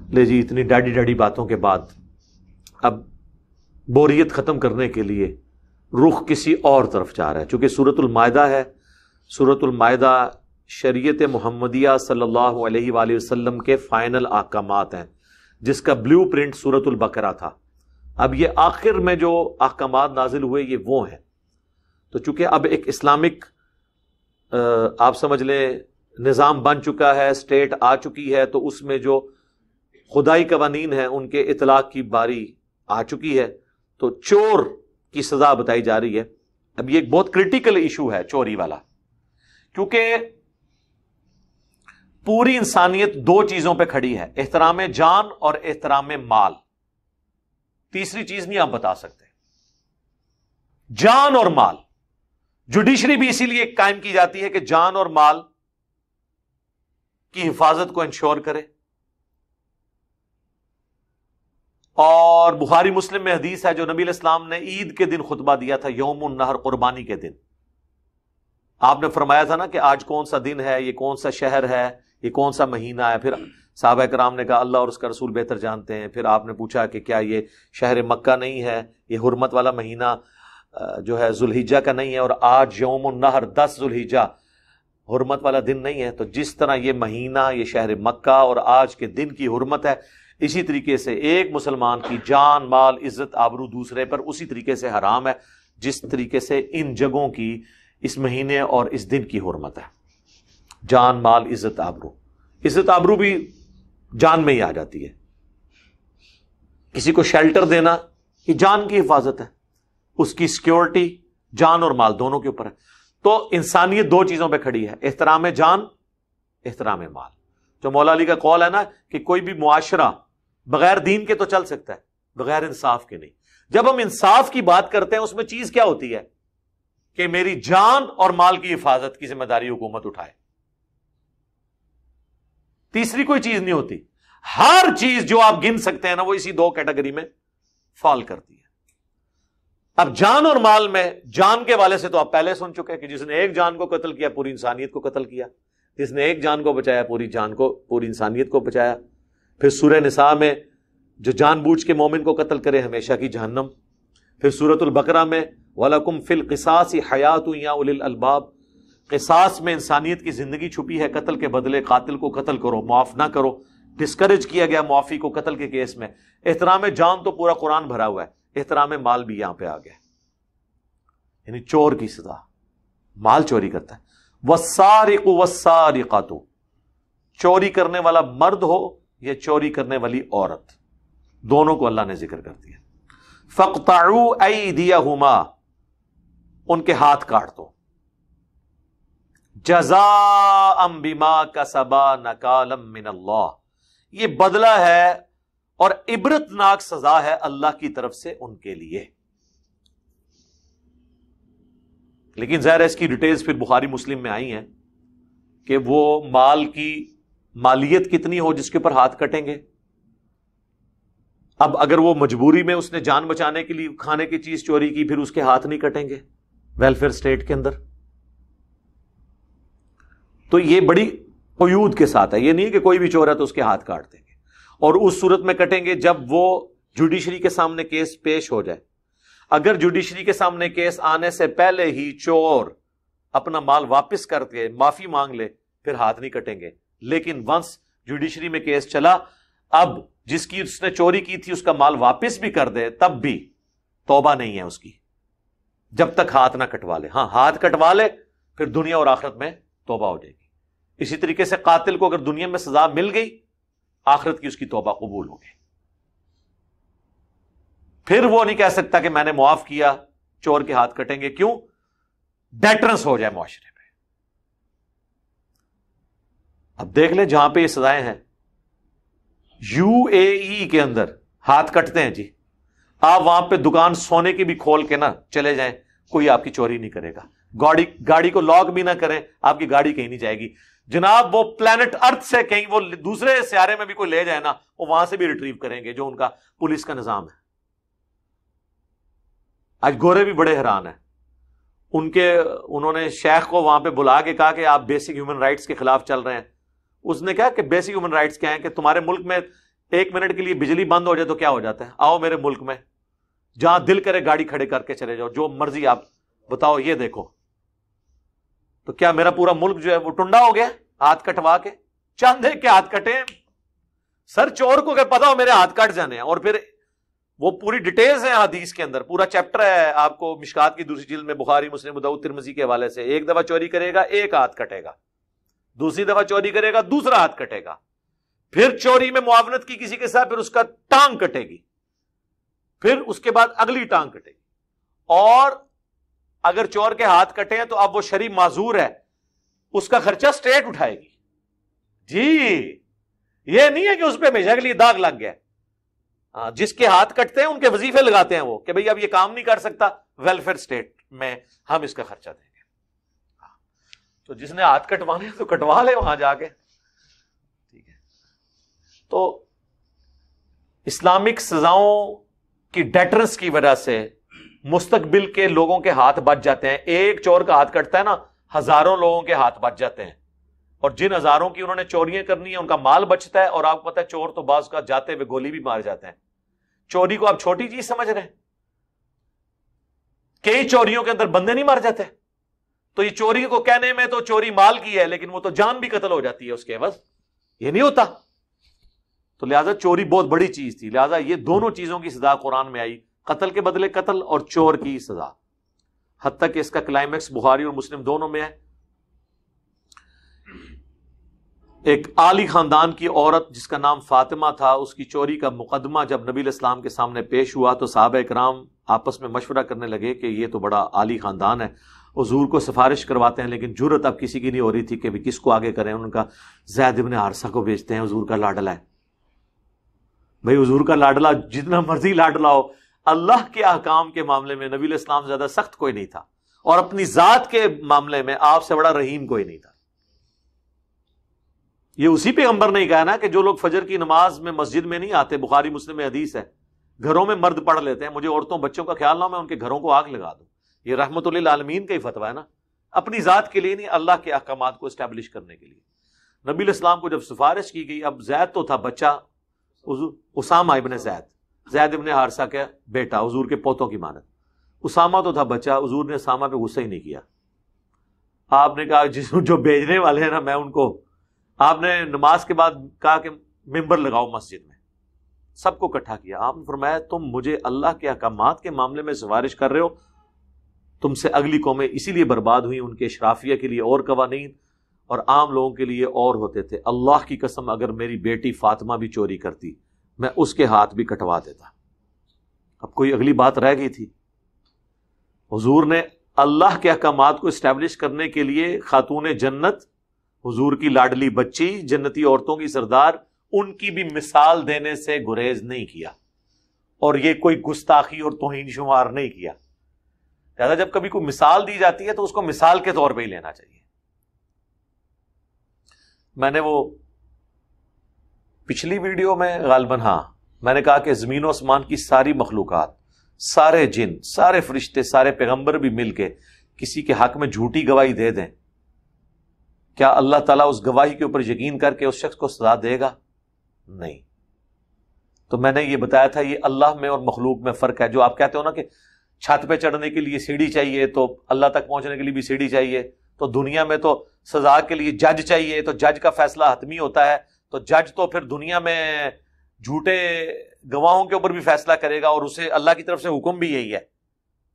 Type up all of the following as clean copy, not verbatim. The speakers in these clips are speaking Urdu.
لے جی اتنی ڈاڈی ڈاڈی باتوں کے بعد اب بوریت ختم کرنے کے لیے رخ کسی اور طرف جا رہا ہے. چونکہ سورۃ المائدہ ہے، سورۃ المائدہ شریعت محمدیہ صلی اللہ علیہ وآلہ وسلم کے فائنل احکامات ہیں، جس کا بلیو پرنٹ سورۃ البقرہ تھا. اب یہ آخر میں جو احکامات نازل ہوئے یہ وہ ہیں. تو چونکہ اب ایک اسلامک آپ سمجھ لیں نظام بن چکا ہے، اسٹیٹ آ چکی ہے، تو اس میں جو خدائی قوانین ہیں ان کے اطلاق کی باری آ چکی ہے. تو چور کی سزا بتائی جا رہی ہے. اب یہ ایک بہت کریٹیکل ایشو ہے چوری والا، کیونکہ پوری انسانیت دو چیزوں پہ کھڑی ہے، احترام جان اور احترام مال. تیسری چیز نہیں آپ بتا سکتے. جان اور مال، جوڈیشری بھی اسی لیے قائم کی جاتی ہے کہ جان اور مال کی حفاظت کو انشور کرے. اور بخاری مسلم میں حدیث ہے جو نبی علیہ السلام نے عید کے دن خطبہ دیا تھا، یوم النحر، قربانی کے دن. آپ نے فرمایا تھا نا کہ آج کون سا دن ہے، یہ کون سا شہر ہے، یہ کون سا مہینہ ہے. پھر صحابہ کرام نے کہا اللہ اور اس کا رسول بہتر جانتے ہیں. پھر آپ نے پوچھا کہ کیا یہ شہر مکہ نہیں ہے، یہ حرمت والا مہینہ جو ہے ذوالحجہ کا نہیں ہے، اور آج یوم النحر 10 ذوالحجہ حرمت والا دن نہیں ہے. تو جس طرح یہ مہینہ، یہ شہر مکہ اور آج کے دن کی حرمت ہے، اسی طریقے سے ایک مسلمان کی جان، مال، عزت، آبرو دوسرے پر اسی طریقے سے حرام ہے جس طریقے سے ان جگہوں کی اس مہینے اور اس دن کی حرمت ہے. جان، مال، عزت، آبرو. عزت آبرو بھی جان میں ہی آ جاتی ہے. کسی کو شیلٹر دینا یہ جان کی حفاظت ہے، اس کی سیکیورٹی جان اور مال دونوں کے اوپر ہے. تو انسانیت دو چیزوں پہ کھڑی ہے، احترام جان، احترام مال. جو مولا علی کا قول ہے نا کہ کوئی بھی معاشرہ بغیر دین کے تو چل سکتا ہے، بغیر انصاف کے نہیں. جب ہم انصاف کی بات کرتے ہیں اس میں چیز کیا ہوتی ہے کہ میری جان اور مال کی حفاظت کی ذمہ داری حکومت اٹھائے. تیسری کوئی چیز نہیں ہوتی. ہر چیز جو آپ گن سکتے ہیں نا وہ اسی دو کیٹیگری میں فال کرتی ہے. اب جان اور مال میں جان کے والے سے تو آپ پہلے سن چکے کہ جس نے ایک جان کو قتل کیا پوری انسانیت کو قتل کیا، جس نے ایک جان کو بچایا پوری جان کو، پوری انسانیت کو بچایا. پھر سورہ نساء میں جو جان بوجھ کے مومن کو قتل کرے ہمیشہ کی جہنم. پھر سورۃ البقرہ میں وَلَكُمْ فِي الْقِصَاصِ حَيَاةٌ يَا أُولِي الْأَلْبَابِ، قصاص میں انسانیت کی زندگی چھپی ہے. قتل کے بدلے قاتل کو قتل کرو، معاف نہ کرو. ڈسکریج کیا گیا معافی کو قتل کے کیس میں. احترام جان تو پورا قرآن بھرا ہوا ہے، احترام مال بھی یہاں پہ آ گیا. یعنی چور کی سزا، مال چوری کرتا ہے. وَالسَّارِقُ وَالسَّارِقَةُ، چوری کرنے والا مرد ہو یا چوری کرنے والی عورت، دونوں کو اللہ نے ذکر کر دیا. فَاقْطَعُوا أَيْدِيَهُمَا، ان کے ہاتھ کاٹ دو. جَزَاءً بِمَا كَسَبَا نَكَالًا مِّنَ اللَّهِ، یہ بدلہ ہے اور عبرتناک سزا ہے اللہ کی طرف سے ان کے لیے. لیکن ظاہر ہے اس کی ڈیٹیلز پھر بخاری مسلم میں آئی ہیں کہ وہ مال کی مالیت کتنی ہو جس کے اوپر ہاتھ کٹیں گے. اب اگر وہ مجبوری میں اس نے جان بچانے کے لیے کھانے کی چیز چوری کی، پھر اس کے ہاتھ نہیں کٹیں گے ویلفیئر اسٹیٹ کے اندر. تو یہ بڑی قیود کے ساتھ ہے. یہ نہیں کہ کوئی بھی چور ہے تو اس کے ہاتھ کاٹ دیں گے، اور اس صورت میں کٹیں گے جب وہ جوڈیشری کے سامنے کیس پیش ہو جائے. اگر جوڈیشری کے سامنے کیس آنے سے پہلے ہی چور اپنا مال واپس کر کے معافی مانگ لے پھر ہاتھ نہیں کٹیں گے. لیکن ونس جوڈیشری میں کیس چلا، اب جس کی اس نے چوری کی تھی اس کا مال واپس بھی کر دے تب بھی توبہ نہیں ہے اس کی جب تک ہاتھ نہ کٹوا لے. ہاں ہاتھ کٹوا لے پھر دنیا اور آخرت میں توبہ ہو جائے گی. اسی طریقے سے قاتل کو اگر دنیا میں سزا مل گئی، آخرت کی اس کی توبہ قبول ہو گئی. پھر وہ نہیں کہہ سکتا کہ میں نے معاف کیا، چور کے ہاتھ کٹیں گے. کیوں؟ ڈیٹرنس ہو جائے معاشرے میں. اب دیکھ لیں جہاں پہ یہ سزائیں ہیں، UAE کے اندر ہاتھ کٹتے ہیں جی. آپ وہاں پہ دکان سونے کی بھی کھول کے نہ چلے جائیں، کوئی آپ کی چوری نہیں کرے گا. گاڑی کو لاک بھی نہ کریں، آپ کی گاڑی کہیں نہیں جائے گی. جناب وہ پلانٹ ارتھ سے کہیں وہ دوسرے سیارے میں بھی کوئی لے جائے نا، وہ وہاں سے بھی ریٹریو کریں گے، جو ان کا پولیس کا نظام ہے. آج گورے بھی بڑے حیران ہیں. انہوں نے شیخ کو وہاں پہ بلا کے کہا کہ آپ بیسک ہیومن رائٹس کے خلاف چل رہے ہیں. اس نے کہا کہ بیسک ہیومن رائٹس کیا ہیں کہ تمہارے ملک میں 1 منٹ کے لیے بجلی بند ہو جائے تو کیا ہو جاتا ہے؟ آؤ میرے ملک میں جہاں دل کرے گاڑی کھڑے کر کے چلے جاؤ، جو مرضی آپ بتاؤ، یہ دیکھو تو کیا میرا پورا ملک جو ہے وہ ٹنڈا ہو گیا ہاتھ کٹوا کے؟ چاند دیکھ کے ہاتھ کٹے سر، چور کو اگر پتا ہو میرے ہاتھ کٹ جانے ہیں، اور پھر وہ پوری ڈیٹیلز ہیں حدیث کے اندر، پورا چیپٹر ہے آپ کو مشکات کی دوسری جلد میں، بخاری مسلم ابو داؤد ترمذی کے حوالے سے، 1 دفعہ چوری کرے گا 1 ہاتھ کٹے گا، دوسری دفعہ چوری کرے گا 2سرا ہاتھ کٹے گا، پھر چوری میں معاونت کی کسی کے ساتھ، پھر اس کا ٹانگ کٹے گی، پھر اس کے بعد اگلی ٹانگ کٹے گی، اور اگر چور کے ہاتھ کٹے ہیں تو اب وہ شرعی معذور ہے، اس کا خرچہ اسٹیٹ اٹھائے گی۔ جی یہ نہیں ہے کہ اس پہ ہمیشہ کے لیے داغ لگ گیا، جس کے ہاتھ کٹتے ہیں ان کے وظیفے لگاتے ہیں وہ کہ بھئی اب یہ کام نہیں کر سکتا، ویلفیئر اسٹیٹ میں ہم اس کا خرچہ دیں گے۔ تو جس نے ہاتھ کٹوانے تو کٹوا لے وہاں جا کے، ٹھیک ہے۔ تو اسلامک سزاؤں کی ڈیٹرنس کی وجہ سے مستقبل کے لوگوں کے ہاتھ بچ جاتے ہیں۔ ایک چور کا ہاتھ کٹتا ہے نا، ہزاروں لوگوں کے ہاتھ بچ جاتے ہیں، اور جن ہزاروں کی انہوں نے چوریاں کرنی ہیں ان کا مال بچتا ہے، اور آپ کو پتہ ہے چور تو بعض کا جاتے ہوئے گولی بھی مار جاتے ہیں۔ چوری کو آپ چھوٹی چیز سمجھ رہے ہیں؟ کئی چوریوں کے اندر بندے نہیں مار جاتے، تو یہ چوری کو کہنے میں تو چوری مال کی ہے، لیکن وہ تو جان بھی قتل ہو جاتی ہے اس کے بس، یہ نہیں ہوتا۔ تو لہٰذا چوری بہت بڑی چیز تھی، لہٰذا یہ دونوں چیزوں کی سزا قرآن میں آئی، قتل کے بدلے قتل اور چور کی سزا، حتیٰ کہ اس کا کلائمیکس بخاری اور مسلم دونوں میں ہے۔ ایک عالی خاندان کی عورت جس کا نام فاطمہ تھا، اس کی چوری کا مقدمہ جب نبی علیہ السلام کے سامنے پیش ہوا تو صحابہ کرام آپس میں مشورہ کرنے لگے کہ یہ تو بڑا عالی خاندان ہے، حضور کو سفارش کرواتے ہیں، لیکن جرأت اب کسی کی نہیں ہو رہی تھی کہ کس کو آگے کریں۔ ان کا زید بن حارثہ کو بھیجتے ہیں، حضور کا لاڈلا ہے۔ بھئی حضور کا لاڈلا جتنا مرضی لاڈلا ہو، اللہ کے احکام کے معاملے میں نبی علیہ السلام سے زیادہ سخت کوئی نہیں تھا، اور اپنی ذات کے معاملے میں آپ سے بڑا رحیم کوئی نہیں تھا۔ یہ اسی پیغمبر نے کہا نا کہ جو لوگ فجر کی نماز میں مسجد میں نہیں آتے، بخاری مسلم میں حدیث ہے، گھروں میں مرد پڑھ لیتے ہیں، مجھے عورتوں بچوں کا خیال نہ ہو میں ان کے گھروں کو آگ لگا دوں۔ یہ رحمت للعالمین کا ہی فتویٰ ہے نا، اپنی ذات کے لیے نہیں، اللہ کے احکامات کو اسٹیبلش کرنے کے لیے۔ نبی علیہ السلام کو جب سفارش کی گئی، اب زید تو تھا بچہ، اسامہ ابن زید ابن حارثہ کا بیٹا، حضور کے پوتوں کی مانند۔ اسامہ تو تھا بچہ، حضور نے اسامہ پہ غصہ ہی نہیں کیا۔ آپ نے کہا جو بھیجنے والے ہیں نا، میں ان کو، آپ نے نماز کے بعد کہا کہ ممبر لگاؤ مسجد میں، سب کو اکٹھا کیا۔ آپ نے فرمایا تم مجھے اللہ کے احکامات کے معاملے میں سفارش کر رہے ہو، تم سے اگلی قومیں اسی لیے برباد ہوئی، ان کے اشرافیہ کے لیے اور قوانین اور عام لوگوں کے لیے اور ہوتے تھے۔ اللہ کی قسم اگر میری بیٹی فاطمہ بھی چوری کرتی میں اس کے ہاتھ بھی کٹوا دیتا۔ اب کوئی اگلی بات رہ گئی تھی؟ حضور نے اللہ کے احکامات کو اسٹیبلش کرنے کے لیے خاتون جنت، حضور کی لاڈلی بچی، جنتی عورتوں کی سردار، ان کی بھی مثال دینے سے گریز نہیں کیا، اور یہ کوئی گستاخی اور توہین شمار نہیں کیا۔ لہذا جب کبھی کوئی مثال دی جاتی ہے تو اس کو مثال کے طور پہ ہی لینا چاہیے۔ میں نے وہ پچھلی ویڈیو میں غالباً میں نے کہا کہ زمین و آسمان کی ساری مخلوقات، سارے جن، سارے فرشتے، سارے پیغمبر بھی مل کے کسی کے حق میں جھوٹی گواہی دے دیں، کیا اللہ تعالیٰ اس گواہی کے اوپر یقین کر کے اس شخص کو سزا دے گا؟ نہیں۔ تو میں نے یہ بتایا تھا یہ اللہ میں اور مخلوق میں فرق ہے۔ جو آپ کہتے ہو نا کہ چھت پہ چڑھنے کے لیے سیڑھی چاہیے تو اللہ تک پہنچنے کے لیے بھی سیڑھی چاہیے، تو دنیا میں تو سزا کے لیے جج چاہیے، تو جج کا فیصلہ حتمی ہوتا ہے، تو جج تو پھر دنیا میں جھوٹے گواہوں کے اوپر بھی فیصلہ کرے گا، اور اسے اللہ کی طرف سے حکم بھی یہی ہے۔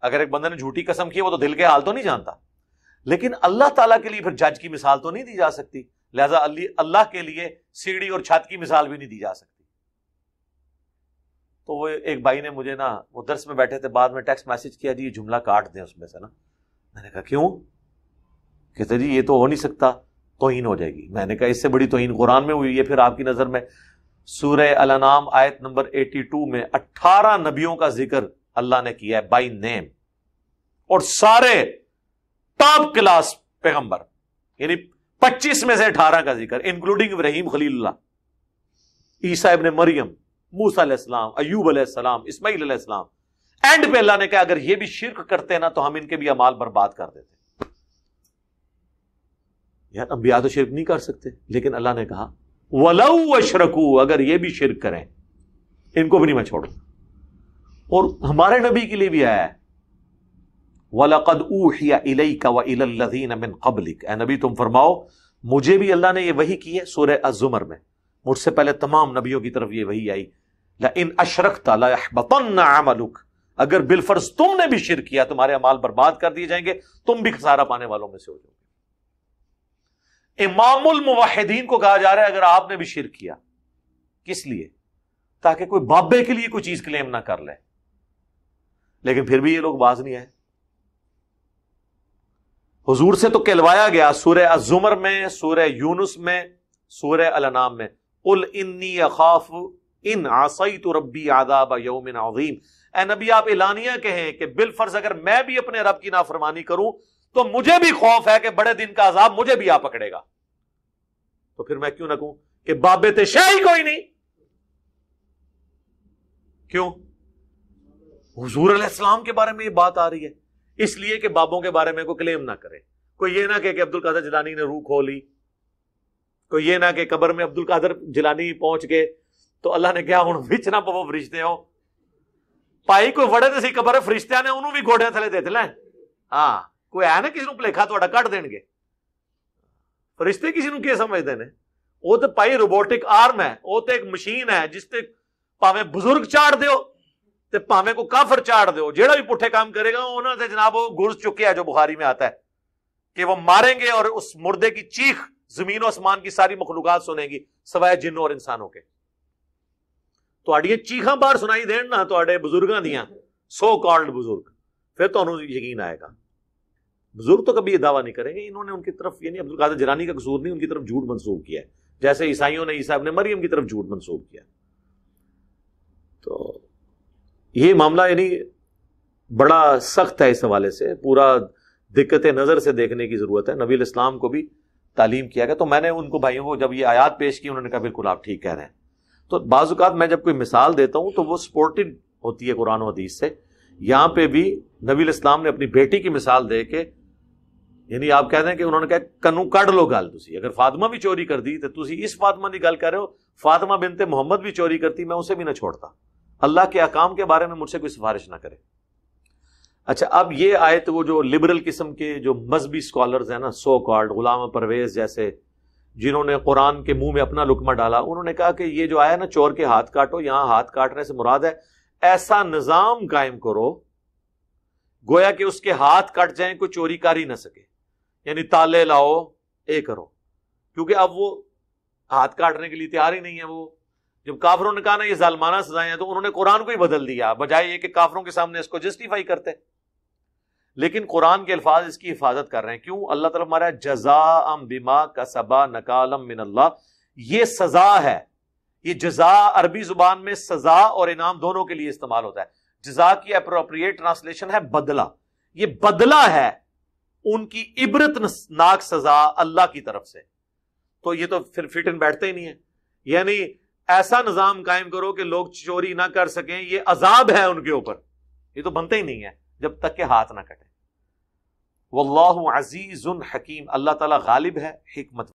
اگر ایک بندے نے جھوٹی قسم کی وہ تو دل کے حال تو نہیں جانتا، لیکن اللہ تعالیٰ کے لیے پھر جج کی مثال تو نہیں دی جا سکتی، لہذا اللہ کے لیے سیڑھی اور چھت کی مثال بھی نہیں دی جا سکتی۔ تو وہ ایک بھائی نے مجھے وہ درس میں بیٹھے تھے، بعد میں ٹیکسٹ میسج کیا، جی یہ جملہ کاٹ دیں اس میں سے نا۔ میں نے کہا کیوں؟ کہتے جی یہ تو ہو نہیں سکتا، توہین ہو جائے گی۔ میں نے کہا اس سے بڑی توہین قرآن میں ہوئی ہے۔ پھر آپ کی نظر میں سورہ الانعام آیت نمبر 82 میں 18 نبیوں کا ذکر اللہ نے کیا ہے بائی نیم، اور سارے ٹاپ کلاس پیغمبر، یعنی 25 میں سے 18 کا ذکر، انکلوڈنگ ابراہیم خلیل اللہ، عیسیٰ ابن مریم، موسیٰ علیہ السلام، ایوب علیہ السلام، اسماعیل علیہ السلام۔ اینڈ پہ اللہ نے کہا اگر یہ بھی شرک کرتے نا تو ہم ان کے بھی اعمال برباد کر دیتے۔ یار انبیاء تو شرک نہیں کر سکتے، لیکن اللہ نے کہا وَلَوْ أَشْرَكُوا، اگر یہ بھی شرک کریں ان کو بھی نہیں میں چھوڑوں. اور ہمارے نبی کے لیے بھی آیا ہے وَلَقَدْ أُوحِيَ إِلَيْكَ وَإِلَى الَّذِينَ مِن قَبْلِكَ، اے نبی تم فرماؤ مجھے بھی اللہ نے یہ وحی کی ہے. سورہ الزمر میں مجھ سے پہلے تمام نبیوں کی طرف یہ وحی آئی لَإِنْ أَشْرَكْتَ لَيَحْبَطَنَّ عَمَلُكَ، اگر بالفرض تم نے بھی شرک کیا تمہارے اعمال برباد کر دیے جائیں گے، تم بھی خسارہ پانے والوں میں سے ہو جاؤ گے. امام الموحدین کو کہا جا رہا ہے اگر آپ نے بھی شرک کیا، کس لیے؟ تاکہ کوئی بابے کے لیے کوئی چیز کلیم نہ کر لے. لیکن پھر بھی یہ لوگ باز نہیں آئے. حضور سے تو کہلوایا گیا سورہ الزمر میں، سورہ یونس میں، سورہ الانعام میں قل انی اخاف ان عصیت ربی عذاب یوم عظیم. اے نبی آپ اعلانیہ کہیں کہ بالفرض اگر میں بھی اپنے رب کی نافرمانی کروں تو مجھے بھی خوف ہے کہ بڑے دن کا عذاب مجھے بھی آ پکڑے گا. تو پھر میں کیوں نہ کہوں کہ بابے تے شاہی کوئی نہیں. کیوں؟ حضور علیہ السلام کے بارے میں یہ بات آ رہی ہے، اس لیے کہ بابوں کے بارے میں کوئی کلیم نہ کرے. کوئی یہ نہ کہ عبد القادر جیلانی نے روح کھولی، کوئی یہ نہ کہ قبر میں عبد القادر جیلانی پہنچ گئے تو اللہ نے کیا ہوں وچنا پو فرشتے ہو پائی کوئی وڑے تے سی قبر فرشتیاں نے انہوں بھی گوڑیاں تھلے دے دلیں. ہاں کوئی ہے نا کسی نو بھلیکھا تہاڈا کٹ دین گے. فرشتے کسی نو کی سمجھدے نے؟ وہ تو پائی روبوٹک آرم ہے، وہ تو ایک مشین ہے جس تے پاویں بزرگ چاڑ دیو تے پاویں کو کافر چاڑ دیو، جیڑا بھی پٹھے کام کرے گا انہوں نے جناب وہ گرز چکے ہے جو بخاری میں آتا ہے کہ وہ ماریں گے اور اس مردے کی چیخ زمین و آسمان کی ساری مخلوقات سنیں گی سوائے جنوں اور انسانوں کے. تہاڈیاں چیخاں باہر سنائی دین نا تہاڈے بزرگاں دیاں، سو کالڈ بزرگ، پھر تانوں یقین آئے گا. بزرگ تو کبھی یہ دعویٰ نہیں کریں گے انہوں نے ان کی طرف، یعنی عبد القادر جیلانی کا قصور نہیں، ان کی طرف جھوٹ منسوب کیا ہے جیسے عیسائیوں نے عیسیٰ ابن مریم کی طرف جھوٹ منسوب کیا. تو یہ معاملہ یعنی بڑا سخت ہے، اس حوالے سے پورا دقت نظر سے دیکھنے کی ضرورت ہے. نبی علیہ السلام کو بھی تعلیم کیا گیا. تو میں نے ان کو بھائیوں کو جب یہ آیات پیش کی انہوں نے کہا بالکل آپ ٹھیک کہہ رہے ہیں. تو بعض اوقات میں جب کوئی مثال دیتا ہوں تو وہ سپورٹڈ ہوتی ہے قرآن و حدیث سے. یہاں پہ بھی نبی علیہ السلام نے اپنی بیٹی کی مثال دے کے، یعنی آپ کہتے ہیں کہ انہوں نے کہا کنو کڈ لو گل تسی، اگر فاطمہ بھی چوری کر دی تو تسی اس فاطمہ کی گل کر رہے ہو، فاطمہ بنت محمد بھی چوری کرتی میں اسے بھی نہ چھوڑتا. اللہ کے احکام کے بارے میں مجھ سے کوئی سفارش نہ کرے. اچھا اب یہ آیت وہ جو لبرل قسم کے جو مذہبی سکالرز ہیں نا، سو کالڈ غلام پرویز جیسے، جنہوں نے قرآن کے منہ میں اپنا لقمہ ڈالا، انہوں نے کہا کہ یہ جو آیا نا چور کے ہاتھ کاٹو، یہاں ہاتھ کاٹنے سے مراد ہے ایسا نظام قائم کرو گویا کہ اس کے ہاتھ کٹ جائیں کوئی چوری کر ہی نہ سکے. یعنی تالے لاؤ اے کرو، کیونکہ اب وہ ہاتھ کاٹنے کے لیے تیار ہی نہیں ہے. وہ جب کافروں نے کہا نا یہ ظالمانہ سزائیں ہیں تو انہوں نے قرآن کو ہی بدل دیا بجائے یہ کہ کافروں کے سامنے اس کو جسٹیفائی کرتے. لیکن قرآن کے الفاظ اس کی حفاظت کر رہے ہیں. کیوں؟ اللہ تعالیٰ ہمارا جزاء بما کسبا نکالا من اللہ، یہ سزا ہے. یہ جزا عربی زبان میں سزا اور انعام دونوں کے لیے استعمال ہوتا ہے. جزا کی اپروپریٹ ٹرانسلیشن ہے بدلہ. یہ بدلہ ہے ان کی عبرت ناک سزا اللہ کی طرف سے. تو یہ تو پھر فٹ ان بیٹھتے ہی نہیں ہے. یعنی ایسا نظام قائم کرو کہ لوگ چوری نہ کر سکیں، یہ عذاب ہے ان کے اوپر. یہ تو بنتے ہی نہیں ہے جب تک کہ ہاتھ نہ کٹے. واللہ عزیز حکیم، اللہ تعالیٰ غالب ہے، حکمت